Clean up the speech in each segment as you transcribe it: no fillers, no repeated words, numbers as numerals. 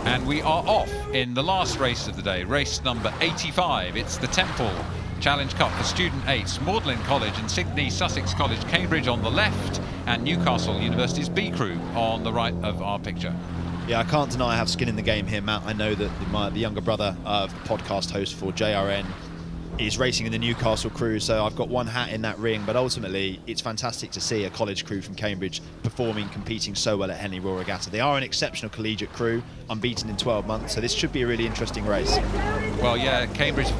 And we are off in the last race of the day, race number 85. It's the Temple Challenge Cup for Student 8s, Magdalene College and Sidney Sussex College, Cambridge on the left, and Newcastle University's B crew on the right of our picture. Yeah, I can't deny I have skin in the game here, Matt. I know that the younger brother of the podcast host for JRN is racing in the Newcastle crew, so I've got one hat in that ring, but ultimately it's fantastic to see a college crew from Cambridge performing, competing so well at Henley Regatta. They are an exceptional collegiate crew, unbeaten in 12 months, so this should be a really interesting race. Well, yeah, the Cambridge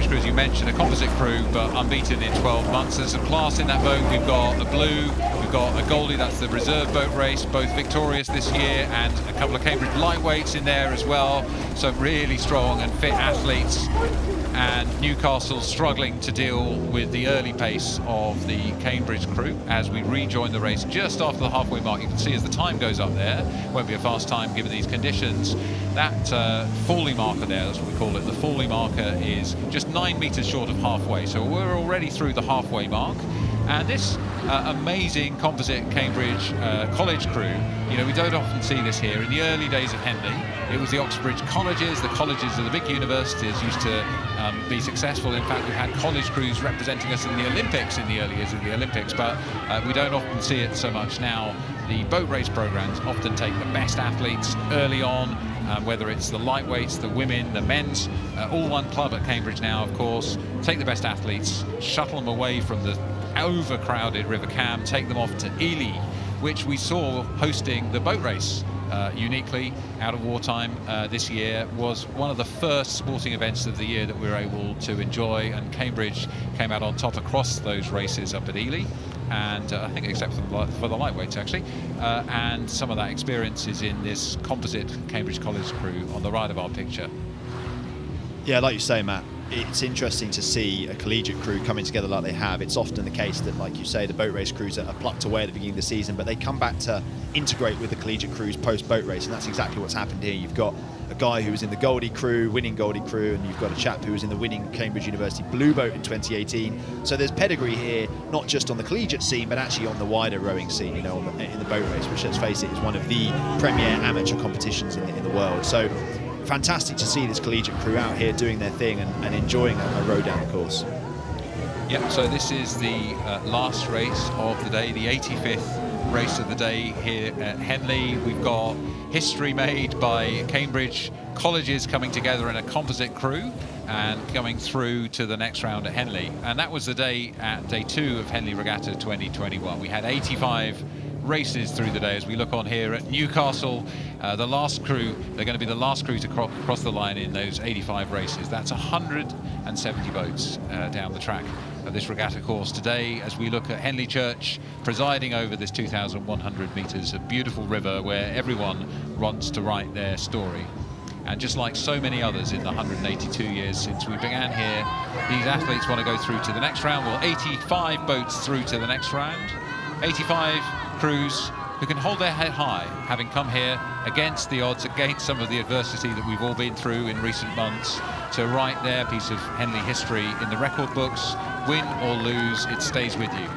crew, as you mentioned, a composite crew, but unbeaten in 12 months. There's a class in that boat. We've got a blue, we've got a Goldie, that's the reserve boat race, both victorious this year, and a couple of Cambridge lightweights in there as well. So really strong and fit athletes. And Newcastle struggling to deal with the early pace of the Cambridge crew as we rejoin the race just after the halfway mark. You can see as the time goes up there, won't be a fast time given these conditions. That Foley marker there, that's what we call it, the Foley marker is just 9 metres short of halfway. So we're already through the halfway mark. And this amazing composite Cambridge college crew, you know, we don't often see this here. In the early days of Henley, it was the Oxbridge colleges, the colleges of the big universities used to be successful. In fact, we've had college crews representing us in the Olympics in the early years of the Olympics, but we don't often see it so much now. The boat race programs often take the best athletes early on, whether it's the lightweights, the women, the men's, all one club at Cambridge now, of course. Take the best athletes, shuttle them away from the overcrowded River Cam, take them off to Ely, which we saw hosting the boat race uniquely out of wartime this year. Was one of the first sporting events of the year that we were able to enjoy, and Cambridge came out on top across those races up at Ely, and I think except for the lightweights actually, and some of that experience is in this composite Cambridge College crew on the right of our picture. Yeah, like you say, Matt, it's interesting to see a collegiate crew coming together like they have. It's often the case that, like you say, the boat race crews are plucked away at the beginning of the season, but they come back to integrate with the collegiate crews post-boat race, and that's exactly what's happened here. You've got a guy who was in the Goldie crew, winning Goldie crew, and you've got a chap who was in the winning Cambridge University Blue boat in 2018. So there's pedigree here, not just on the collegiate scene, but actually on the wider rowing scene, you know, in the boat race, which, let's face it, is one of the premier amateur competitions in the world. So fantastic to see this collegiate crew out here doing their thing and enjoying a row down the course. Yep, so this is the last race of the day, the 85th race of the day here at Henley. We've got history made by Cambridge colleges coming together in a composite crew and coming through to the next round at Henley. And that was the day at day 2 of Henley Regatta 2021. We had 85 races through the day as we look on here at Newcastle. The last crew, they're going to be the last crew to cross the line in those 85 races. That's 170 boats down the track of this regatta course today as we look at Henley Church presiding over this 2,100 metres of beautiful river where everyone wants to write their story. And just like so many others in the 182 years since we began here, these athletes want to go through to the next round. Well, 85 boats through to the next round. 85 crews who can hold their head high, having come here against the odds, against some of the adversity that we've all been through in recent months, to write their piece of Henley history in the record books. Win or lose, it stays with you.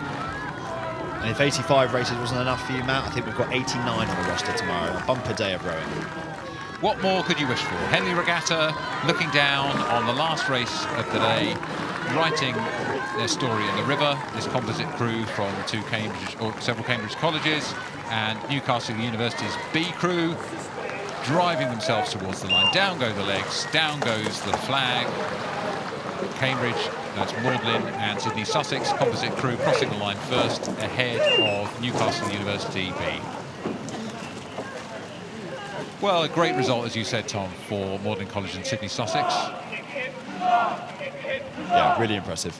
And if 85 races wasn't enough for you, Matt, I think we've got 89 on the roster tomorrow, a bumper day of rowing. What more could you wish for? Henley Regatta looking down on the last race of the day, writing their story in the river. This composite crew from several Cambridge colleges, and Newcastle University's B crew driving themselves towards the line. Down go the legs, down goes the flag. Cambridge, that's Magdalene and Sidney Sussex composite crew crossing the line first ahead of Newcastle University B. Well, a great result, as you said, Tom, for Magdalene College and Sidney Sussex. Yeah, really impressive.